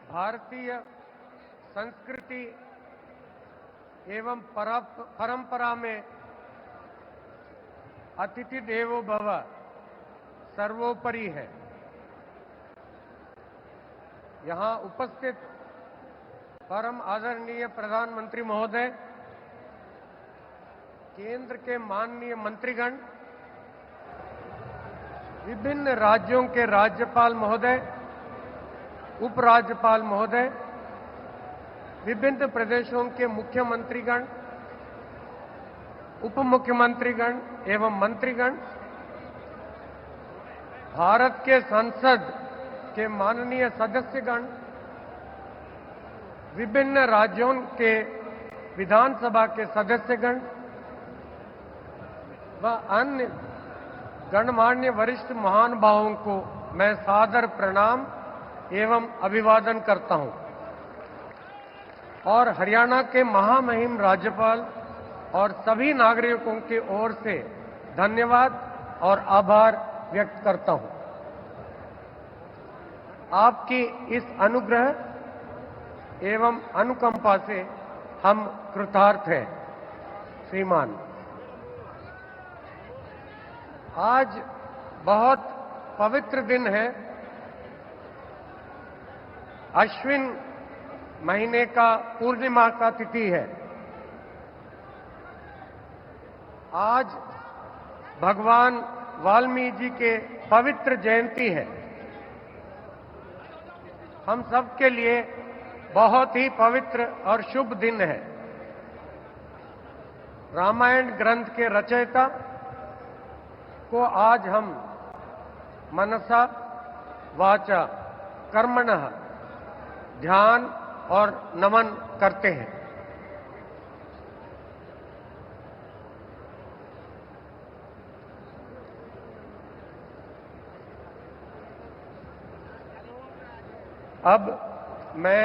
भारतीय संस्कृति एवं परंपरा में अतिथि देवो भव सर्वोपरि है। यहां उपस्थित परम आदरणीय प्रधानमंत्री महोदय, केंद्र के माननीय मंत्रीगण, विभिन्न राज्यों के राज्यपाल महोदय, उपराज्यपाल महोदय, विभिन्न प्रदेशों के मुख्यमंत्रीगण, उप मुख्यमंत्रीगण एवं मंत्रीगण, भारत के संसद के माननीय सदस्यगण, विभिन्न राज्यों के विधानसभा के सदस्यगण व अन्य गणमान्य वरिष्ठ महानुभावों को मैं सादर प्रणाम एवं अभिवादन करता हूं और हरियाणा के महामहिम राज्यपाल और सभी नागरिकों की ओर से धन्यवाद और आभार व्यक्त करता हूं। आपकी इस अनुग्रह एवं अनुकंपा से हम कृतार्थ हैं। श्रीमान, आज बहुत पवित्र दिन है। अश्विन महीने का पूर्णिमा का तिथि है। आज भगवान वाल्मीकि जी के पवित्र जयंती है। हम सब के लिए बहुत ही पवित्र और शुभ दिन है। रामायण ग्रंथ के रचयिता को आज हम मनसा वाचा कर्मणः ध्यान और नमन करते हैं। अब मैं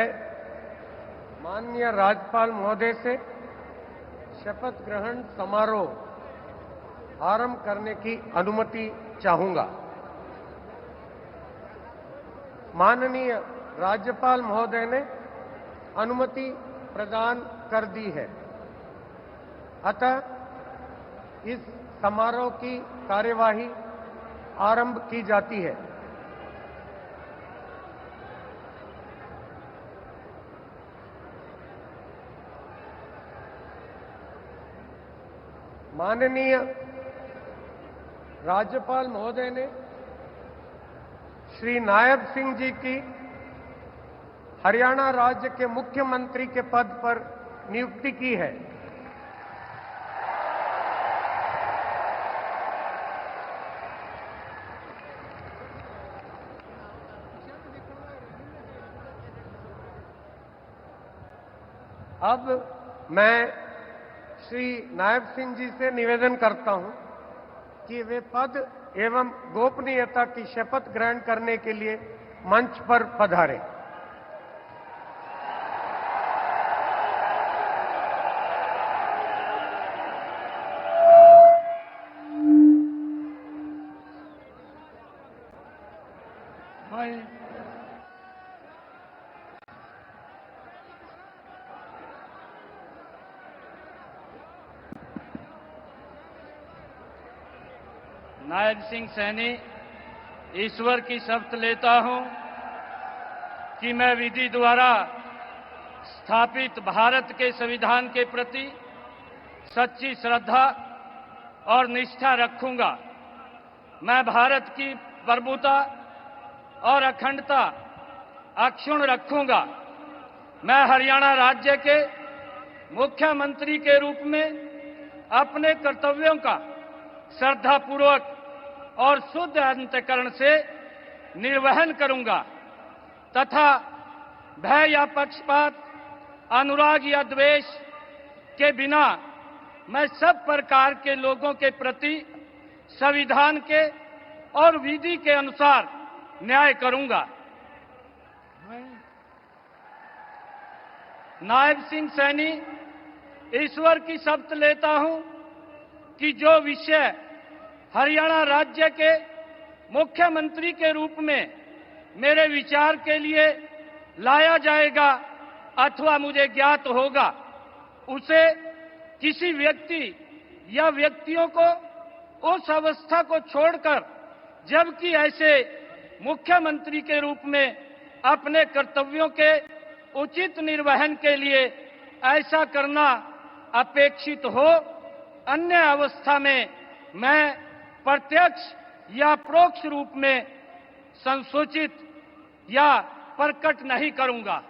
माननीय राज्यपाल महोदय से शपथ ग्रहण समारोह आरंभ करने की अनुमति चाहूंगा। माननीय राज्यपाल महोदय ने अनुमति प्रदान कर दी है। अतः इस समारोह की कार्यवाही आरंभ की जाती है। माननीय राज्यपाल महोदय ने श्री नायब सिंह जी की हरियाणा राज्य के मुख्यमंत्री के पद पर नियुक्ति की है। अब मैं श्री नायब सिंह जी से निवेदन करता हूं कि वे पद एवं गोपनीयता की शपथ ग्रहण करने के लिए मंच पर पधारें। नायब सिंह सैनी ईश्वर की शपथ लेता हूं कि मैं विधि द्वारा स्थापित भारत के संविधान के प्रति सच्ची श्रद्धा और निष्ठा रखूंगा। मैं भारत की प्रभुता और अखंडता अक्षुण्ण रखूंगा। मैं हरियाणा राज्य के मुख्यमंत्री के रूप में अपने कर्तव्यों का श्रद्धापूर्वक और शुद्ध अंतःकरण से निर्वहन करूंगा तथा भय या पक्षपात, अनुराग या द्वेष के बिना मैं सब प्रकार के लोगों के प्रति संविधान के और विधि के अनुसार न्याय करूंगा। नायब सिंह सैनी ईश्वर की शपथ लेता हूं कि जो विषय हरियाणा राज्य के मुख्यमंत्री के रूप में मेरे विचार के लिए लाया जाएगा अथवा मुझे ज्ञात होगा, उसे किसी व्यक्ति या व्यक्तियों को उस अवस्था को छोड़कर, जबकि ऐसे मुख्यमंत्री के रूप में अपने कर्तव्यों के उचित निर्वहन के लिए ऐसा करना अपेक्षित हो, अन्य अवस्था में मैं प्रत्यक्ष या परोक्ष रूप में संसूचित या प्रकट नहीं करूंगा।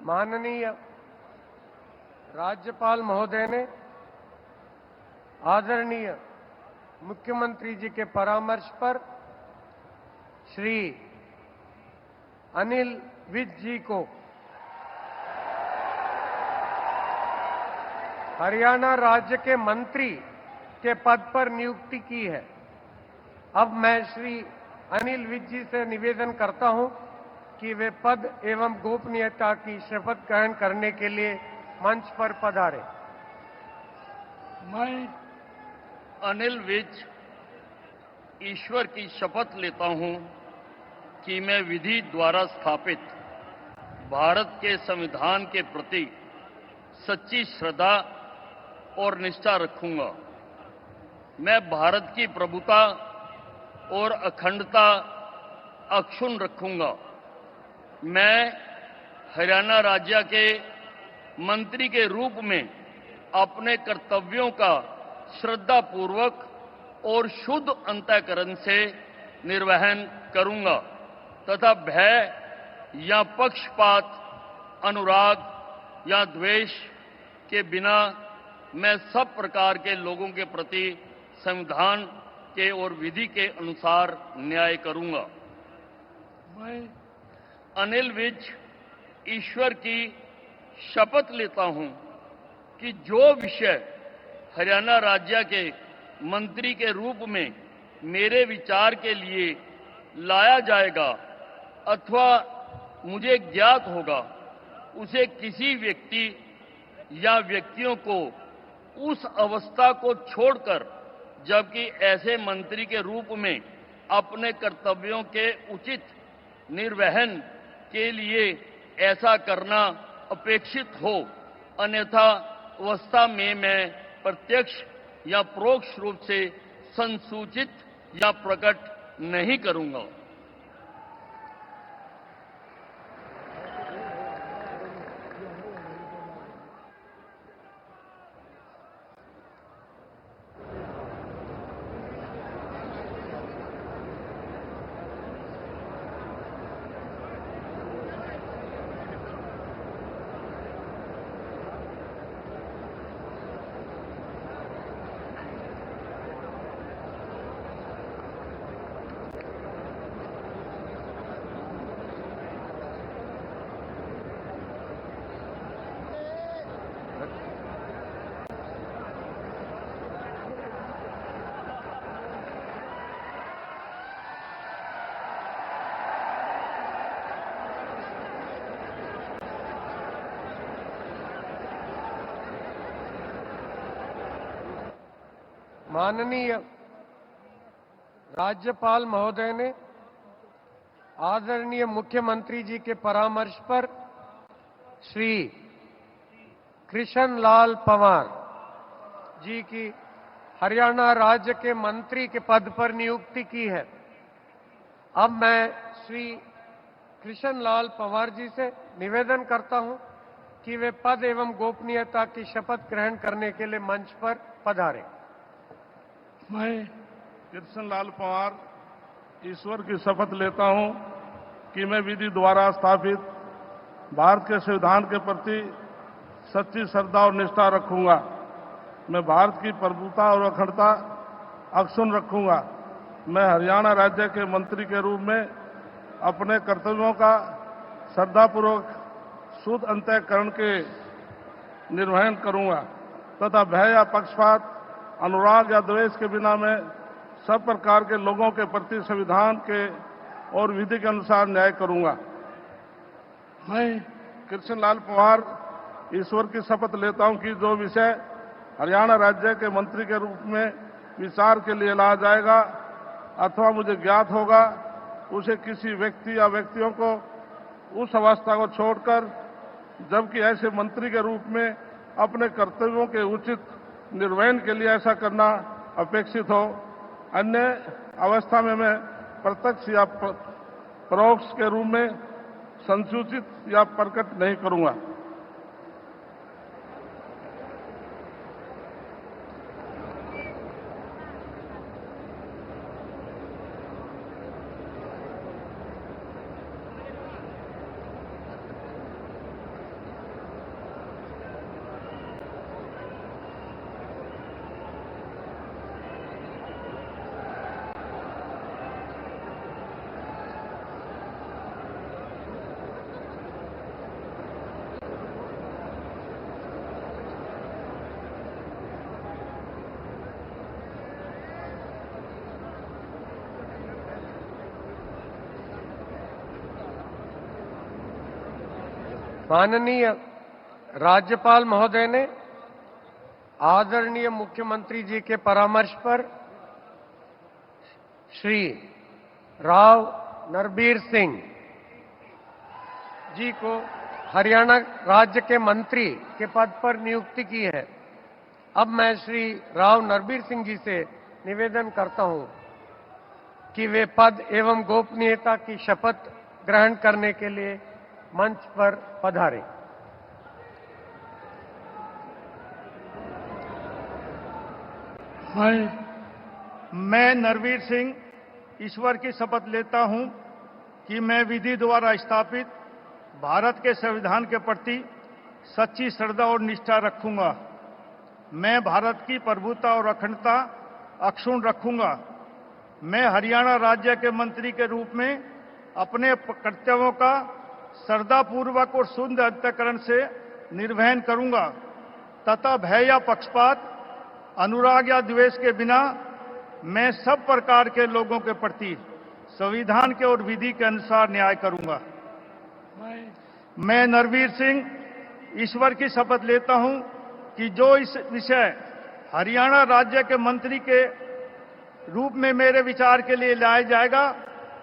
माननीय राज्यपाल महोदय ने आदरणीय मुख्यमंत्री जी के परामर्श पर श्री अनिल विज जी को हरियाणा राज्य के मंत्री के पद पर नियुक्ति की है। अब मैं श्री अनिल विज जी से निवेदन करता हूं कि वे पद एवं गोपनीयता की शपथ ग्रहण करने के लिए मंच पर पधारें। मैं अनिल विज ईश्वर की शपथ लेता हूं कि मैं विधि द्वारा स्थापित भारत के संविधान के प्रति सच्ची श्रद्धा और निष्ठा रखूंगा। मैं भारत की प्रभुता और अखंडता अक्षुण्ण रखूंगा। मैं हरियाणा राज्य के मंत्री के रूप में अपने कर्तव्यों का श्रद्धापूर्वक और शुद्ध अंतःकरण से निर्वहन करूंगा तथा भय या पक्षपात, अनुराग या द्वेष के बिना मैं सब प्रकार के लोगों के प्रति संविधान के और विधि के अनुसार न्याय करूंगा। मैं अनिल विज ईश्वर की शपथ लेता हूं कि जो विषय हरियाणा राज्य के मंत्री के रूप में मेरे विचार के लिए लाया जाएगा अथवा मुझे ज्ञात होगा, उसे किसी व्यक्ति या व्यक्तियों को उस अवस्था को छोड़कर, जबकि ऐसे मंत्री के रूप में अपने कर्तव्यों के उचित निर्वहन के लिए ऐसा करना अपेक्षित हो, अन्यथा अवस्था में मैं प्रत्यक्ष या परोक्ष रूप से संसूचित या प्रकट नहीं करूंगा। माननीय राज्यपाल महोदय ने आदरणीय मुख्यमंत्री जी के परामर्श पर श्री कृष्ण लाल पंवार जी की हरियाणा राज्य के मंत्री के पद पर नियुक्ति की है। अब मैं श्री कृष्ण लाल पंवार जी से निवेदन करता हूं कि वे पद एवं गोपनीयता की शपथ ग्रहण करने के लिए मंच पर पधारें। मैं कृष्ण लाल पंवार ईश्वर की शपथ लेता हूं कि मैं विधि द्वारा स्थापित भारत के संविधान के प्रति सच्ची श्रद्धा और निष्ठा रखूंगा। मैं भारत की प्रभुता और अखंडता अक्षुण्ण रखूंगा। मैं हरियाणा राज्य के मंत्री के रूप में अपने कर्तव्यों का श्रद्धापूर्वक शुद्ध अंतःकरण के निर्वहन करूंगा तथा भय या पक्षपात, अनुराग या द्वेष के बिना मैं सब प्रकार के लोगों के प्रति संविधान के और विधि के अनुसार न्याय करूंगा। मैं कृष्ण लाल पंवार ईश्वर की शपथ लेता हूं कि जो विषय हरियाणा राज्य के मंत्री के रूप में विचार के लिए लाया जाएगा अथवा मुझे ज्ञात होगा, उसे किसी व्यक्ति या व्यक्तियों को उस अवस्था को छोड़कर, जबकि ऐसे मंत्री के रूप में अपने कर्तव्यों के उचित निर्वहन के लिए ऐसा करना अपेक्षित हो, अन्य अवस्था में मैं प्रत्यक्ष या परोक्ष के रूप में संसूचित या प्रकट नहीं करूंगा। माननीय राज्यपाल महोदय ने आदरणीय मुख्यमंत्री जी के परामर्श पर श्री राव नरबीर सिंह जी को हरियाणा राज्य के मंत्री के पद पर नियुक्ति की है। अब मैं श्री राव नरबीर सिंह जी से निवेदन करता हूं कि वे पद एवं गोपनीयता की शपथ ग्रहण करने के लिए मंच पर पधारें। मैं नरवीर सिंह ईश्वर की शपथ लेता हूं कि मैं विधि द्वारा स्थापित भारत के संविधान के प्रति सच्ची श्रद्धा और निष्ठा रखूंगा। मैं भारत की प्रभुता और अखंडता अक्षुण्ण रखूंगा। मैं हरियाणा राज्य के मंत्री के रूप में अपने कर्तव्यों का श्रद्धापूर्वक और शुद्ध अंतःकरण से निर्वहन करूंगा तथा भय या पक्षपात, अनुराग या द्वेष के बिना मैं सब प्रकार के लोगों के प्रति संविधान के और विधि के अनुसार न्याय करूंगा। मैं नरवीर सिंह ईश्वर की शपथ लेता हूं कि जो इस विषय हरियाणा राज्य के मंत्री के रूप में मेरे विचार के लिए लाया जाएगा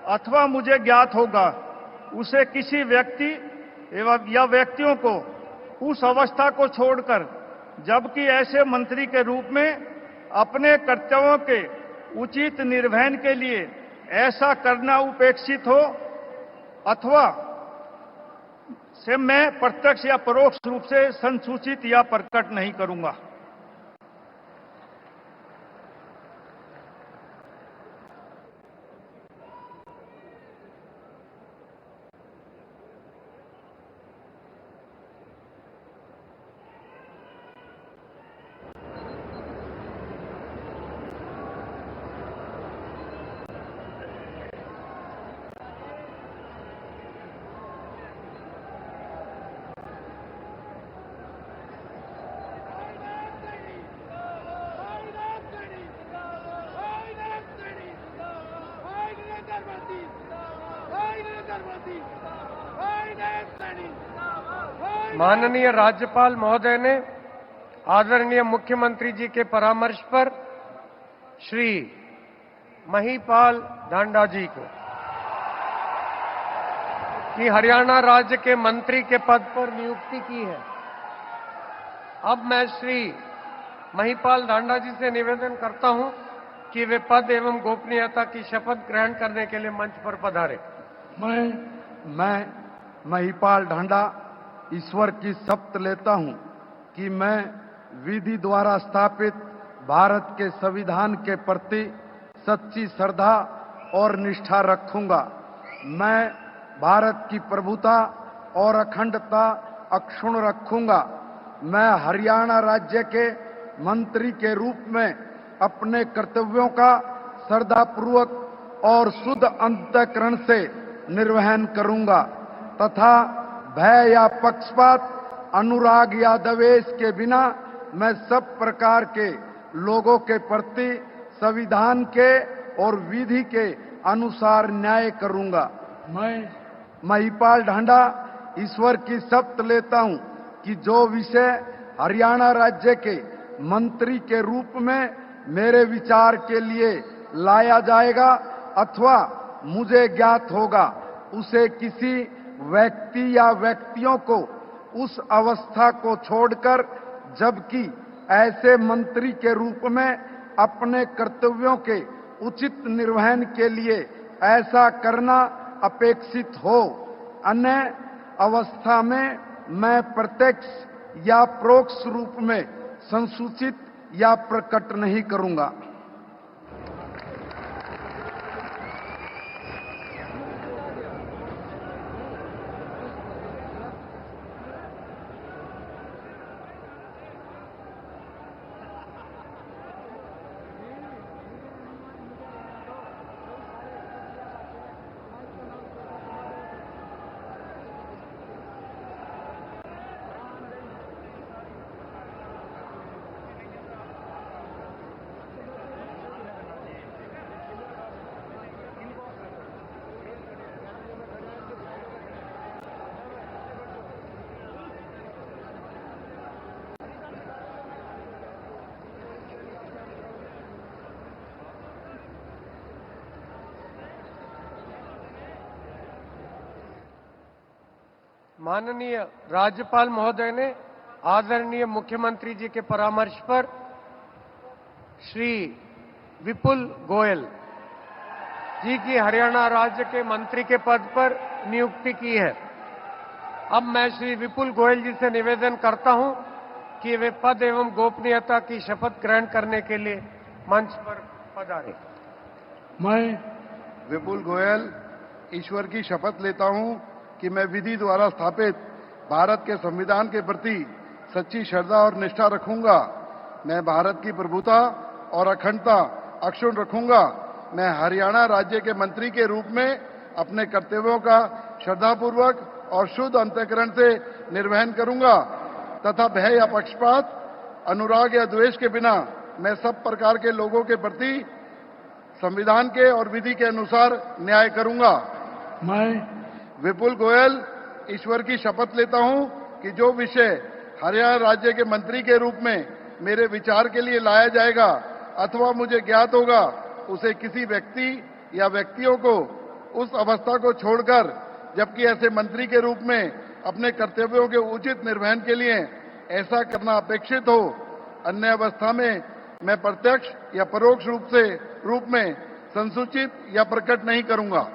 अथवा मुझे ज्ञात होगा, उसे किसी व्यक्ति एवं या व्यक्तियों को उस अवस्था को छोड़कर, जबकि ऐसे मंत्री के रूप में अपने कर्तव्यों के उचित निर्वहन के लिए ऐसा करना उपेक्षित हो अथवा से मैं प्रत्यक्ष या परोक्ष रूप से संसूचित या प्रकट नहीं करूंगा। माननीय राज्यपाल महोदय ने आदरणीय मुख्यमंत्री जी के परामर्श पर श्री महिपाल ढांडा जी को कि हरियाणा राज्य के मंत्री के पद पर नियुक्ति की है। अब मैं श्री महिपाल ढांडा जी से निवेदन करता हूं कि वे पद एवं गोपनीयता की शपथ ग्रहण करने के लिए मंच पर पधारे। मैं महिपाल ढांडा ईश्वर की शपथ लेता हूं कि मैं विधि द्वारा स्थापित भारत के संविधान के प्रति सच्ची श्रद्धा और निष्ठा रखूंगा। मैं भारत की प्रभुता और अखंडता अक्षुण्ण रखूंगा। मैं हरियाणा राज्य के मंत्री के रूप में अपने कर्तव्यों का श्रद्धापूर्वक और शुद्ध अंतःकरण से निर्वहन करूंगा तथा भय या पक्षपात, अनुराग या द्वेष के बिना मैं सब प्रकार के लोगों के प्रति संविधान के और विधि के अनुसार न्याय करूंगा। मैं महिपाल ढांडा ईश्वर की शपथ लेता हूं कि जो विषय हरियाणा राज्य के मंत्री के रूप में मेरे विचार के लिए लाया जाएगा अथवा मुझे ज्ञात होगा, उसे किसी व्यक्ति या व्यक्तियों को उस अवस्था को छोड़कर, जबकि ऐसे मंत्री के रूप में अपने कर्तव्यों के उचित निर्वहन के लिए ऐसा करना अपेक्षित हो, अन्य अवस्था में मैं प्रत्यक्ष या परोक्ष रूप में संसूचित या प्रकट नहीं करूंगा। माननीय राज्यपाल महोदय ने आदरणीय मुख्यमंत्री जी के परामर्श पर श्री विपुल गोयल जी की हरियाणा राज्य के मंत्री के पद पर नियुक्ति की है। अब मैं श्री विपुल गोयल जी से निवेदन करता हूं कि वे पद एवं गोपनीयता की शपथ ग्रहण करने के लिए मंच पर पधारें। मैं विपुल गोयल ईश्वर की शपथ लेता हूं कि मैं विधि द्वारा स्थापित भारत के संविधान के प्रति सच्ची श्रद्धा और निष्ठा रखूंगा। मैं भारत की प्रभुता और अखंडता अक्षुण्ण रखूंगा। मैं हरियाणा राज्य के मंत्री के रूप में अपने कर्तव्यों का श्रद्धापूर्वक और शुद्ध अंतःकरण से निर्वहन करूंगा तथा भय या पक्षपात, अनुराग या द्वेष के बिना मैं सब प्रकार के लोगों के प्रति संविधान के और विधि के अनुसार न्याय करूंगा। मैं विपुल गोयल ईश्वर की शपथ लेता हूं कि जो विषय हरियाणा राज्य के मंत्री के रूप में मेरे विचार के लिए लाया जाएगा अथवा मुझे ज्ञात होगा, उसे किसी व्यक्ति या व्यक्तियों को उस अवस्था को छोड़कर, जबकि ऐसे मंत्री के रूप में अपने कर्तव्यों के उचित निर्वहन के लिए ऐसा करना अपेक्षित हो, अन्य अवस्था में मैं प्रत्यक्ष या परोक्ष रूप में संसूचित या प्रकट नहीं करूंगा।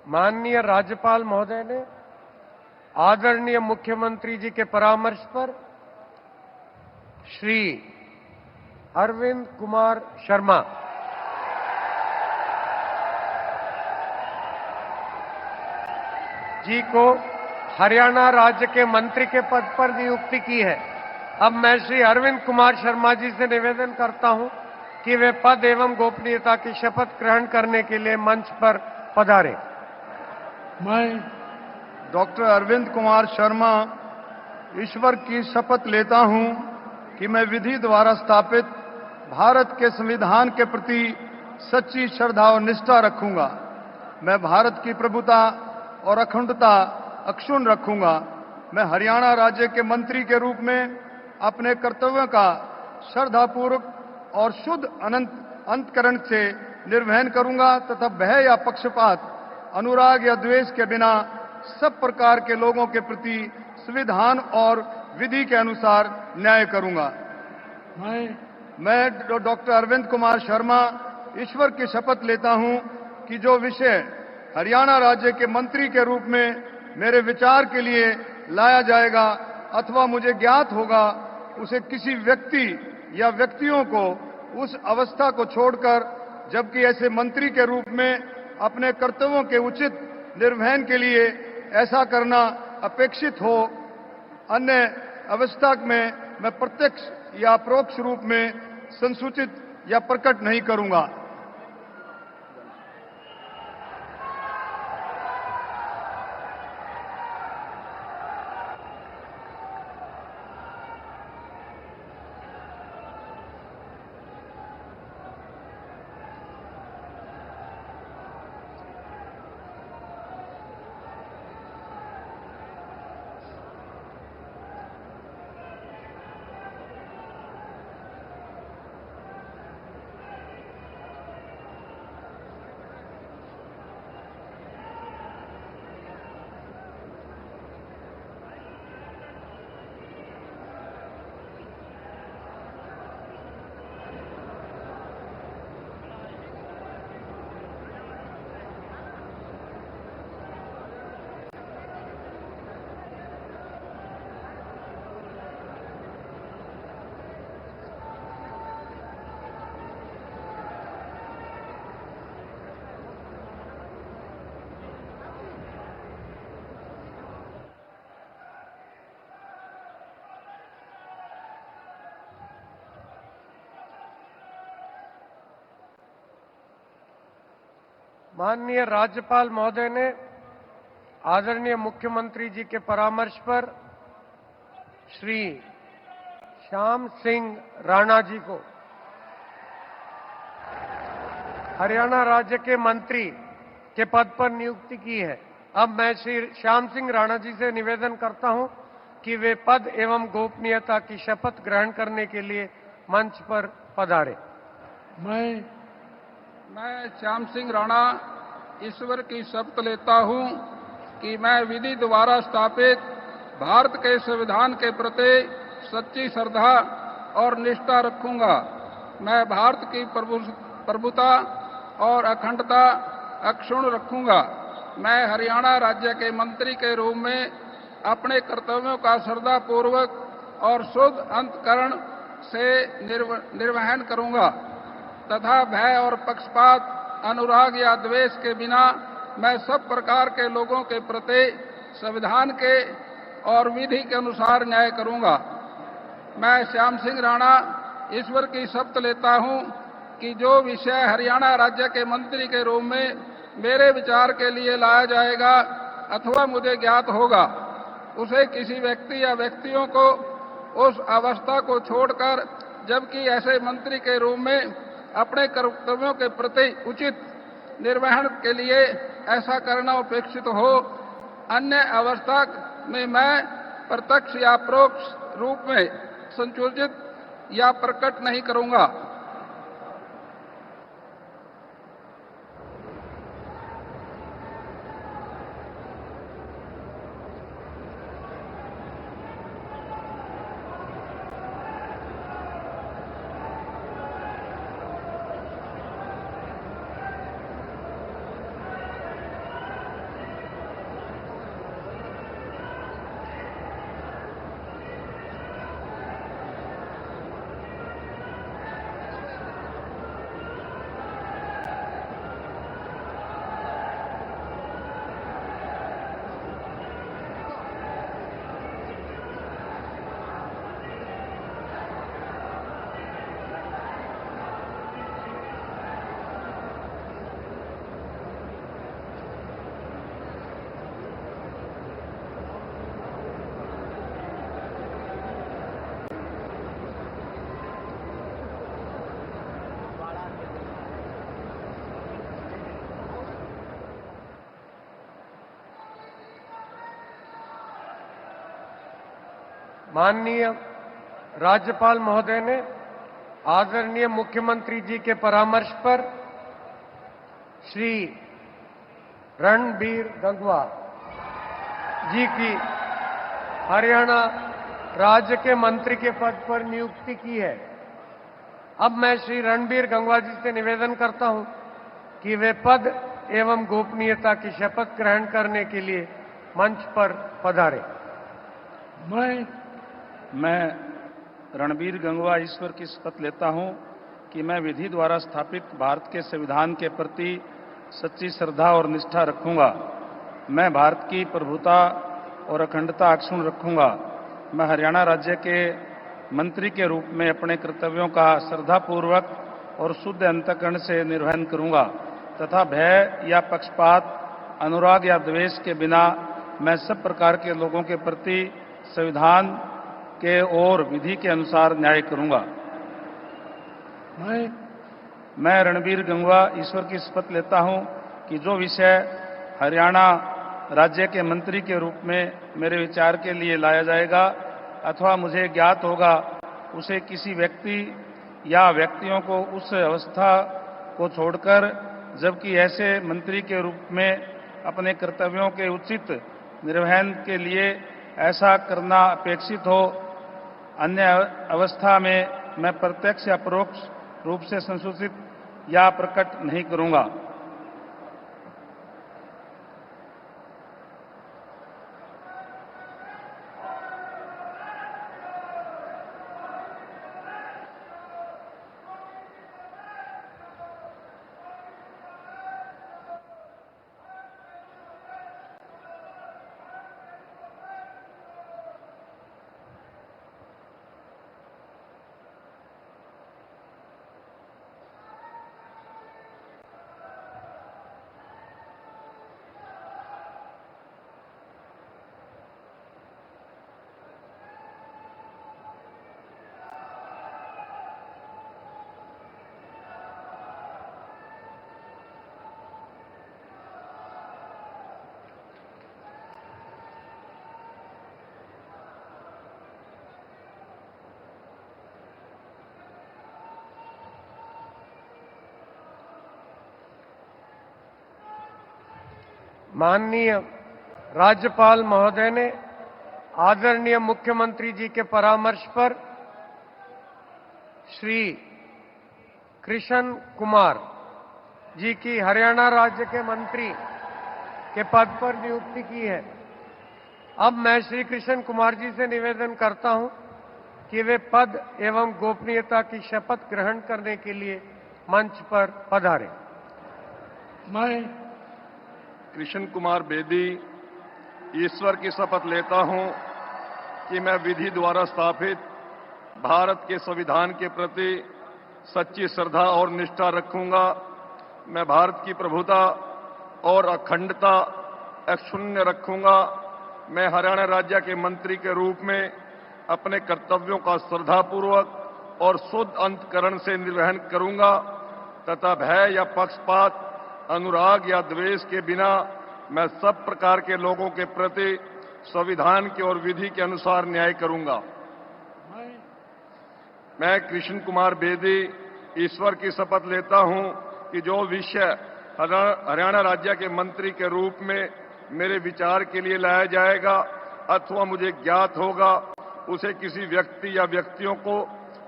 माननीय राज्यपाल महोदय ने आदरणीय मुख्यमंत्री जी के परामर्श पर श्री अरविंद कुमार शर्मा जी को हरियाणा राज्य के मंत्री के पद पर नियुक्ति की है। अब मैं श्री अरविंद कुमार शर्मा जी से निवेदन करता हूं कि वे पद एवं गोपनीयता की शपथ ग्रहण करने के लिए मंच पर पधारें। मैं डॉक्टर अरविंद कुमार शर्मा ईश्वर की शपथ लेता हूं कि मैं विधि द्वारा स्थापित भारत के संविधान के प्रति सच्ची श्रद्धा और निष्ठा रखूंगा। मैं भारत की प्रभुता और अखंडता अक्षुण्ण रखूंगा। मैं हरियाणा राज्य के मंत्री के रूप में अपने कर्तव्यों का श्रद्धापूर्वक और शुद्ध अंतकरण से निर्वहन करूंगा तथा भय या पक्षपात, अनुराग या द्वेष के बिना सब प्रकार के लोगों के प्रति संविधान और विधि के अनुसार न्याय करूंगा। मैं डॉक्टर अरविंद कुमार शर्मा ईश्वर की शपथ लेता हूं कि जो विषय हरियाणा राज्य के मंत्री के रूप में मेरे विचार के लिए लाया जाएगा अथवा मुझे ज्ञात होगा, उसे किसी व्यक्ति या व्यक्तियों को उस अवस्था को छोड़कर, जबकि ऐसे मंत्री के रूप में अपने कर्तव्यों के उचित निर्वहन के लिए ऐसा करना अपेक्षित हो, अन्य अवस्था में मैं प्रत्यक्ष या अपरोक्ष रूप में संसूचित या प्रकट नहीं करूंगा। माननीय राज्यपाल महोदय ने आदरणीय मुख्यमंत्री जी के परामर्श पर श्री श्याम सिंह राणा जी को हरियाणा राज्य के मंत्री के पद पर नियुक्ति की है। अब मैं श्री श्याम सिंह राणा जी से निवेदन करता हूं कि वे पद एवं गोपनीयता की शपथ ग्रहण करने के लिए मंच पर पधारें। मैं श्याम सिंह राणा ईश्वर की शपथ लेता हूं कि मैं विधि द्वारा स्थापित भारत के संविधान के प्रति सच्ची श्रद्धा और निष्ठा रखूंगा। मैं भारत की प्रभुता और अखंडता अक्षुण्ण रखूंगा। मैं हरियाणा राज्य के मंत्री के रूप में अपने कर्तव्यों का श्रद्धापूर्वक और शुद्ध अंतकरण से निर्वहन करूंगा तथा भय और पक्षपात, अनुराग या द्वेष के बिना मैं सब प्रकार के लोगों के प्रति संविधान के और विधि के अनुसार न्याय करूंगा। मैं श्याम सिंह राणा ईश्वर की शपथ लेता हूं कि जो विषय हरियाणा राज्य के मंत्री के रूप में मेरे विचार के लिए लाया जाएगा अथवा मुझे ज्ञात होगा, उसे किसी व्यक्ति या व्यक्तियों को उस अवस्था को छोड़कर, जबकि ऐसे मंत्री के रूप में अपने कर्तव्यों के प्रति उचित निर्वहन के लिए ऐसा करना अपेक्षित हो, अन्य अवस्था में मैं प्रत्यक्ष या परोक्ष रूप में संसूचित या प्रकट नहीं करूंगा। माननीय राज्यपाल महोदय ने आदरणीय मुख्यमंत्री जी के परामर्श पर श्री रणबीर गंगवा जी की हरियाणा राज्य के मंत्री के पद पर नियुक्ति की है। अब मैं श्री रणबीर गंगवा जी से निवेदन करता हूं कि वे पद एवं गोपनीयता की शपथ ग्रहण करने के लिए मंच पर पधारें। मैं रणबीर गंगवा ईश्वर की शपथ लेता हूं कि मैं विधि द्वारा स्थापित भारत के संविधान के प्रति सच्ची श्रद्धा और निष्ठा रखूंगा। मैं भारत की प्रभुता और अखंडता अक्षुण्ण रखूंगा। मैं हरियाणा राज्य के मंत्री के रूप में अपने कर्तव्यों का श्रद्धापूर्वक और शुद्ध अंतःकरण से निर्वहन करूंगा तथा भय या पक्षपात, अनुराग या द्वेष के बिना मैं सब प्रकार के लोगों के प्रति संविधान के और विधि के अनुसार न्याय करूंगा। मैं रणबीर गंगवा ईश्वर की शपथ लेता हूं कि जो विषय हरियाणा राज्य के मंत्री के रूप में मेरे विचार के लिए लाया जाएगा अथवा मुझे ज्ञात होगा, उसे किसी व्यक्ति या व्यक्तियों को उस अवस्था को छोड़कर, जबकि ऐसे मंत्री के रूप में अपने कर्तव्यों के उचित निर्वहन के लिए ऐसा करना अपेक्षित हो, अन्य अवस्था में मैं प्रत्यक्ष या परोक्ष रूप से संसूचित या प्रकट नहीं करूंगा। माननीय राज्यपाल महोदय ने आदरणीय मुख्यमंत्री जी के परामर्श पर श्री कृष्ण कुमार जी की हरियाणा राज्य के मंत्री के पद पर नियुक्ति की है। अब मैं श्री कृष्ण कुमार जी से निवेदन करता हूं कि वे पद एवं गोपनीयता की शपथ ग्रहण करने के लिए मंच पर पधारें। मैं कृष्ण कुमार बेदी ईश्वर की शपथ लेता हूं कि मैं विधि द्वारा स्थापित भारत के संविधान के प्रति सच्ची श्रद्धा और निष्ठा रखूंगा। मैं भारत की प्रभुता और अखंडता अक्षुण्ण रखूंगा। मैं हरियाणा राज्य के मंत्री के रूप में अपने कर्तव्यों का श्रद्धापूर्वक और शुद्ध अंतःकरण से निर्वहन करूंगा तथा भय या पक्षपात, अनुराग या द्वेष के बिना मैं सब प्रकार के लोगों के प्रति संविधान के और विधि के अनुसार न्याय करूंगा। मैं कृष्ण कुमार बेदी ईश्वर की शपथ लेता हूं कि जो विषय हरियाणा राज्य के मंत्री के रूप में मेरे विचार के लिए लाया जाएगा अथवा मुझे ज्ञात होगा, उसे किसी व्यक्ति या व्यक्तियों को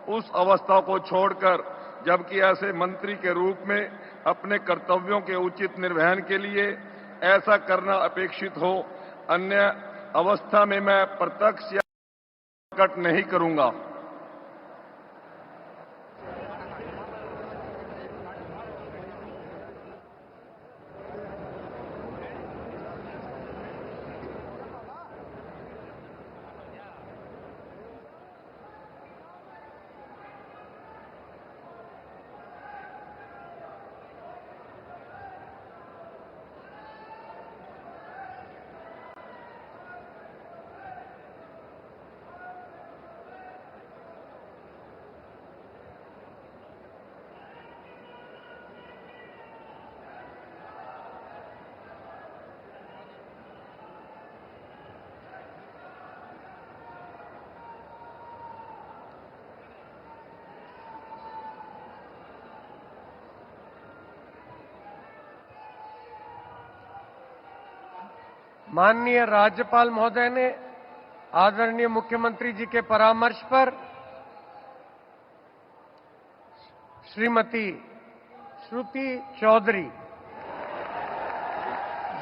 उस अवस्था को छोड़कर, जबकि ऐसे मंत्री के रूप में अपने कर्तव्यों के उचित निर्वहन के लिए ऐसा करना अपेक्षित हो, अन्य अवस्था में मैं प्रत्यक्ष या प्रकट नहीं करूंगा। माननीय राज्यपाल महोदय ने आदरणीय मुख्यमंत्री जी के परामर्श पर श्रीमती श्रुति चौधरी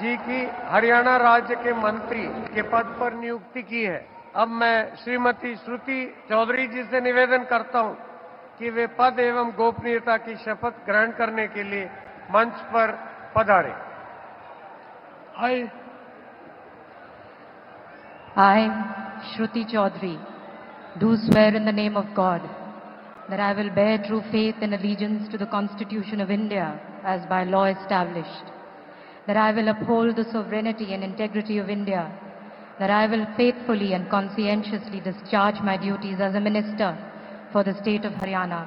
जी की हरियाणा राज्य के मंत्री के पद पर नियुक्ति की है। अब मैं श्रीमती श्रुति चौधरी जी से निवेदन करता हूं कि वे पद एवं गोपनीयता की शपथ ग्रहण करने के लिए मंच पर पधारें। I, Shruti Chaudhary, do swear in the name of God that I will bear true faith and allegiance to the Constitution of India as by law established, that I will uphold the sovereignty and integrity of India, that I will faithfully and conscientiously discharge my duties as a minister for the state of Haryana,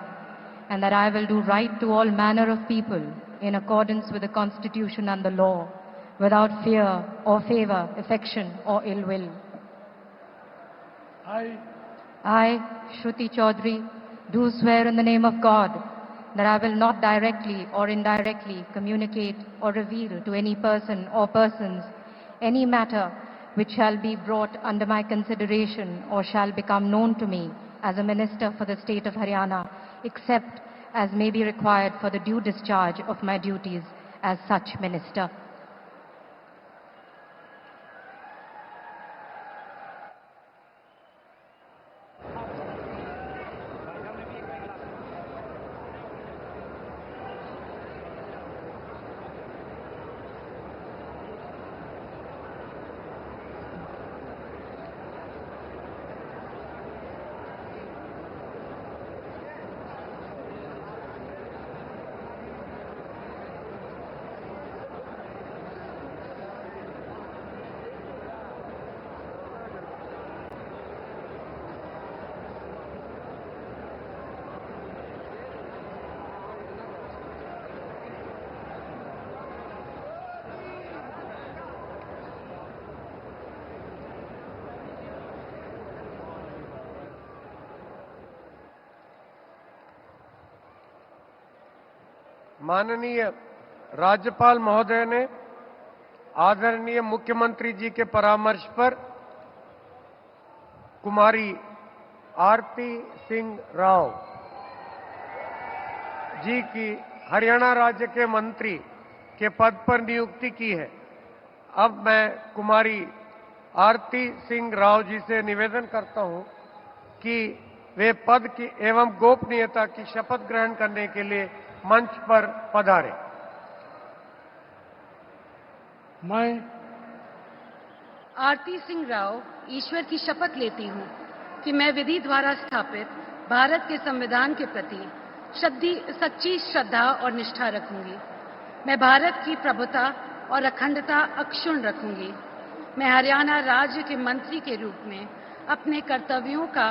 and that I will do right to all manner of people in accordance with the Constitution and the law, without fear or favor, affection or ill will. I, Shruti Chaudhary, do swear in the name of God that I will not directly or indirectly communicate or reveal to any person or persons any matter which shall be brought under my consideration or shall become known to me as a minister for the state of Haryana, except as may be required for the due discharge of my duties as such minister. माननीय राज्यपाल महोदय ने आदरणीय मुख्यमंत्री जी के परामर्श पर कुमारी आरती सिंह राव जी की हरियाणा राज्य के मंत्री के पद पर नियुक्ति की है। अब मैं कुमारी आरती सिंह राव जी से निवेदन करता हूं कि वे पद की एवं गोपनीयता की शपथ ग्रहण करने के लिए मंच पर पधारें। मैं आरती सिंह राव ईश्वर की शपथ लेती हूं कि मैं विधि द्वारा स्थापित भारत के संविधान के प्रति सच्ची श्रद्धा और निष्ठा रखूंगी। मैं भारत की प्रभुता और अखंडता अक्षुण्ण रखूंगी। मैं हरियाणा राज्य के मंत्री के रूप में अपने कर्तव्यों का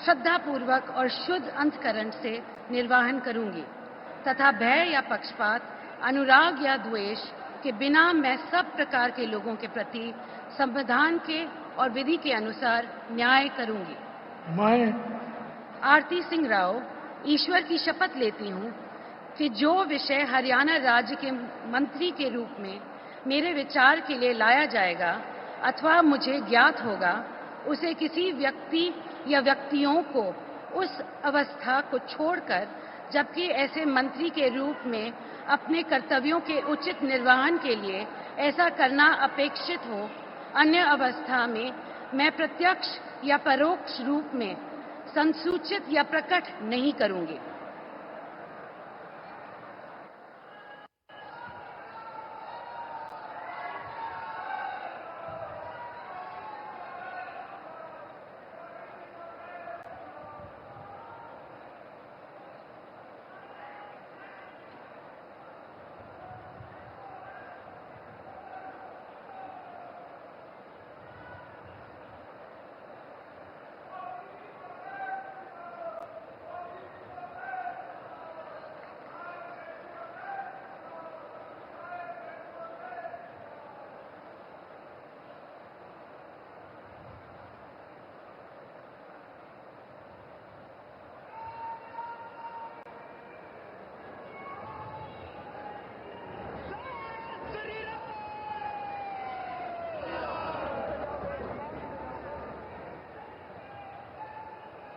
श्रद्धापूर्वक और शुद्ध अंतःकरण से निर्वहन करूंगी तथा भय या पक्षपात, अनुराग या द्वेष के बिना मैं सब प्रकार के लोगों के प्रति संविधान के और विधि के अनुसार न्याय करूंगी। मैं आरती सिंह राव ईश्वर की शपथ लेती हूं कि जो विषय हरियाणा राज्य के मंत्री के रूप में मेरे विचार के लिए लाया जाएगा अथवा मुझे ज्ञात होगा, उसे किसी व्यक्ति या व्यक्तियों को उस अवस्था को छोड़कर, जबकि ऐसे मंत्री के रूप में अपने कर्तव्यों के उचित निर्वहन के लिए ऐसा करना अपेक्षित हो, अन्य अवस्था में मैं प्रत्यक्ष या परोक्ष रूप में संसूचित या प्रकट नहीं करूंगी।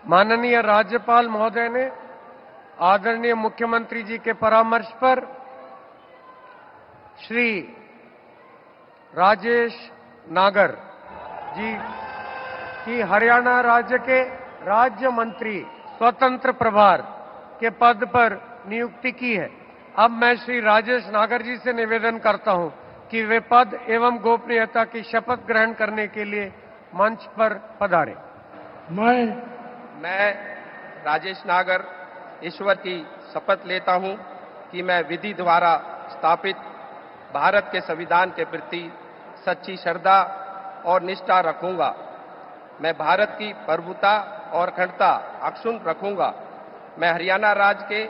माननीय राज्यपाल महोदय ने आदरणीय मुख्यमंत्री जी के परामर्श पर श्री राजेश नागर जी की हरियाणा राज्य के राज्य मंत्री स्वतंत्र प्रभार के पद पर नियुक्ति की है। अब मैं श्री राजेश नागर जी से निवेदन करता हूं कि वे पद एवं गोपनीयता की शपथ ग्रहण करने के लिए मंच पर पधारें। मैं राजेश नागर ईश्वर की शपथ लेता हूं कि मैं विधि द्वारा स्थापित भारत के संविधान के प्रति सच्ची श्रद्धा और निष्ठा रखूंगा। मैं भारत की प्रभुता और अखंडता अक्षुण्ण रखूंगा। मैं हरियाणा राज्य के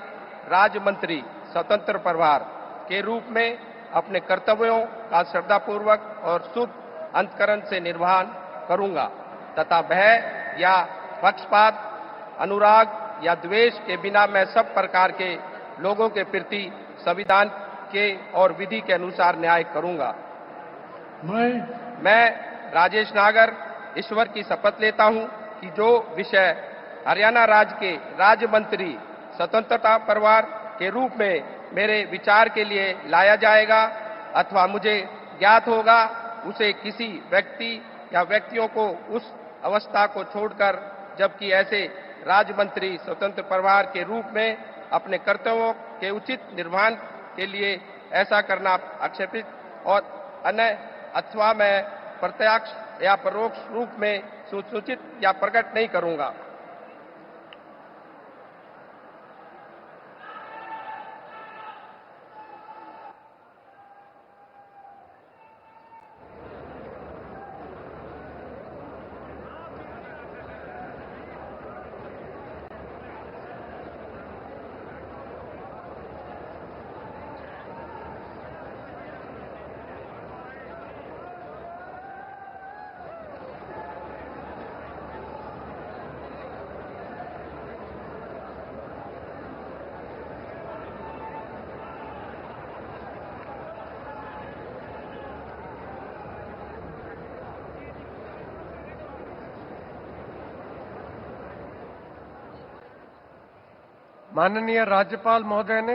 राज्य मंत्री स्वतंत्र प्रभार के रूप में अपने कर्तव्यों का श्रद्धापूर्वक और शुद्ध अंतकरण से निर्वहन करूंगा तथा भय या पक्षपात, अनुराग या द्वेष के बिना मैं सब प्रकार के लोगों के प्रति संविधान के और विधि के अनुसार न्याय करूंगा। मैं राजेश नागर ईश्वर की शपथ लेता हूं कि जो विषय हरियाणा राज्य के राज्य मंत्री स्वतंत्रता प्रभार के रूप में मेरे विचार के लिए लाया जाएगा अथवा मुझे ज्ञात होगा, उसे किसी व्यक्ति या व्यक्तियों को उस अवस्था को छोड़कर जबकि ऐसे राज्य मंत्री स्वतंत्र प्रभार के रूप में अपने कर्तव्यों के उचित निर्वहन के लिए ऐसा करना आक्षेपित और अन्य अथवा मैं प्रत्यक्ष या परोक्ष रूप में सूचित या प्रकट नहीं करूंगा। माननीय राज्यपाल महोदय ने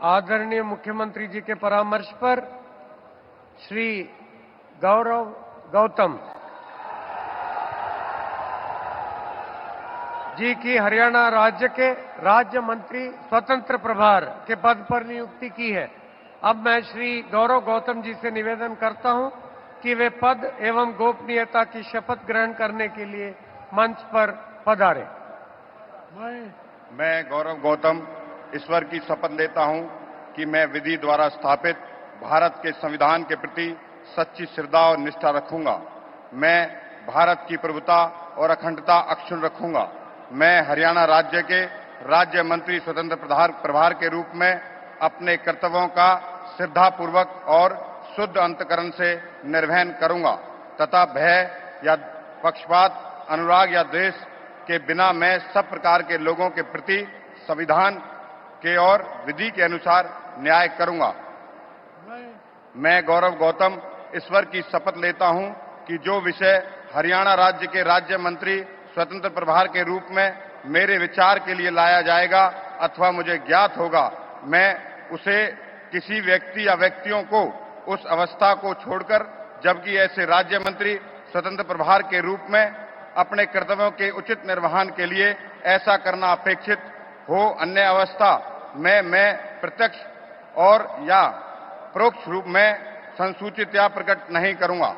आदरणीय मुख्यमंत्री जी के परामर्श पर श्री गौरव गौतम जी की हरियाणा राज्य के राज्य मंत्री स्वतंत्र प्रभार के पद पर नियुक्ति की है। अब मैं श्री गौरव गौतम जी से निवेदन करता हूं कि वे पद एवं गोपनीयता की शपथ ग्रहण करने के लिए मंच पर पधारें। मैं गौरव गौतम ईश्वर की शपथ लेता हूं कि मैं विधि द्वारा स्थापित भारत के संविधान के प्रति सच्ची श्रद्धा और निष्ठा रखूंगा। मैं भारत की प्रभुता और अखंडता अक्षुण्ण रखूंगा। मैं हरियाणा राज्य के राज्य मंत्री स्वतंत्र प्रभार के रूप में अपने कर्तव्यों का श्रद्धापूर्वक और शुद्ध अंतकरण से निर्वहन करूंगा तथा भय या पक्षपात, अनुराग या द्वेष के बिना मैं सब प्रकार के लोगों के प्रति संविधान के और विधि के अनुसार न्याय करूंगा। मैं गौरव गौतम ईश्वर की शपथ लेता हूं कि जो विषय हरियाणा राज्य के राज्य मंत्री स्वतंत्र प्रभार के रूप में मेरे विचार के लिए लाया जाएगा अथवा मुझे ज्ञात होगा, मैं उसे किसी व्यक्ति या व्यक्तियों को उस अवस्था को छोड़कर जबकि ऐसे राज्य मंत्री स्वतंत्र प्रभार के रूप में अपने कर्तव्यों के उचित निर्वहन के लिए ऐसा करना अपेक्षित हो, अन्य अवस्था में मैं प्रत्यक्ष और या परोक्ष रूप में संसूचित या प्रकट नहीं करूंगा।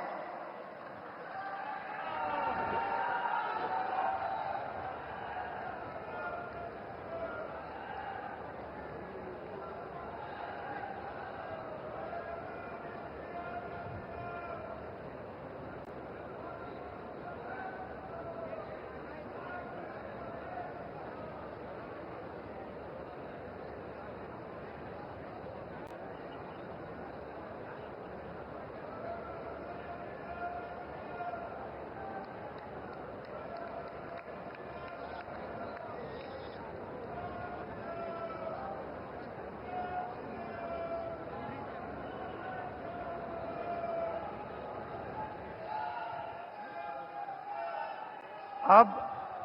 अब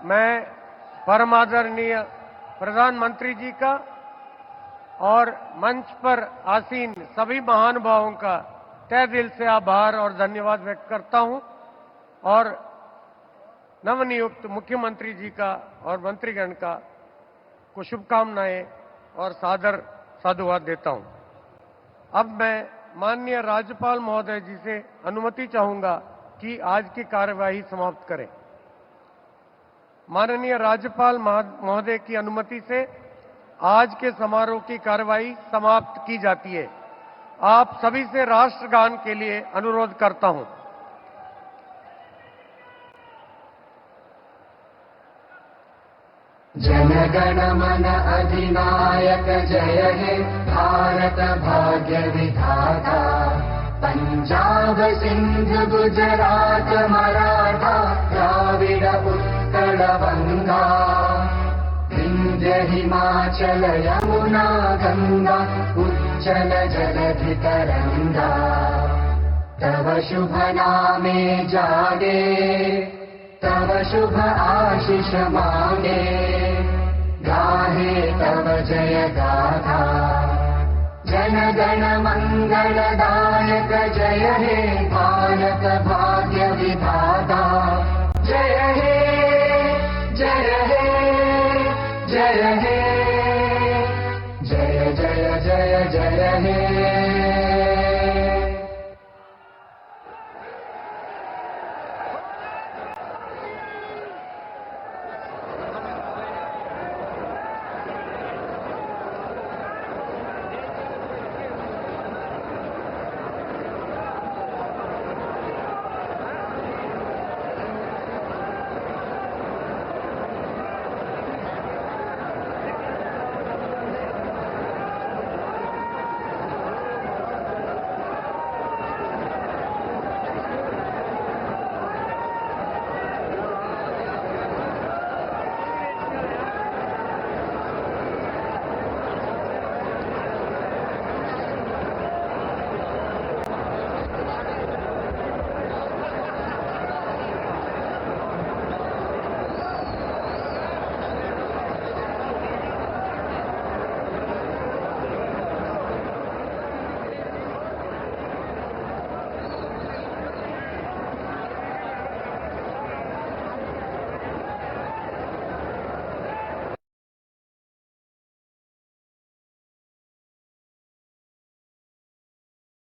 मैं परम आदरणीय प्रधानमंत्री जी का और मंच पर आसीन सभी महानुभावों का तहे दिल से आभार और धन्यवाद व्यक्त करता हूं और नवनियुक्त मुख्यमंत्री जी का और मंत्रीगण का को शुभकामनाएं और सादर साधुवाद देता हूं। अब मैं माननीय राज्यपाल महोदय जी से अनुमति चाहूंगा कि आज की कार्यवाही समाप्त करें। माननीय राज्यपाल महोदय की अनुमति से आज के समारोह की कार्यवाही समाप्त की जाती है। आप सभी से राष्ट्रगान के लिए अनुरोध करता हूं। जनगण मन अधिनायक जय हे भारत भाग्य विधाता, पंजाब सिंध गुजरात मराठा द्राविड उत्कल बंगा, विंध्य हिमाचल यमुना गंगा उज्जल जलधि तरंगा, तव शुभ नामे जागे तव शुभ आशीष मांगे, गाहे तव जय गाथा, जन गण मंगलदायक जय हे भारत भाग्य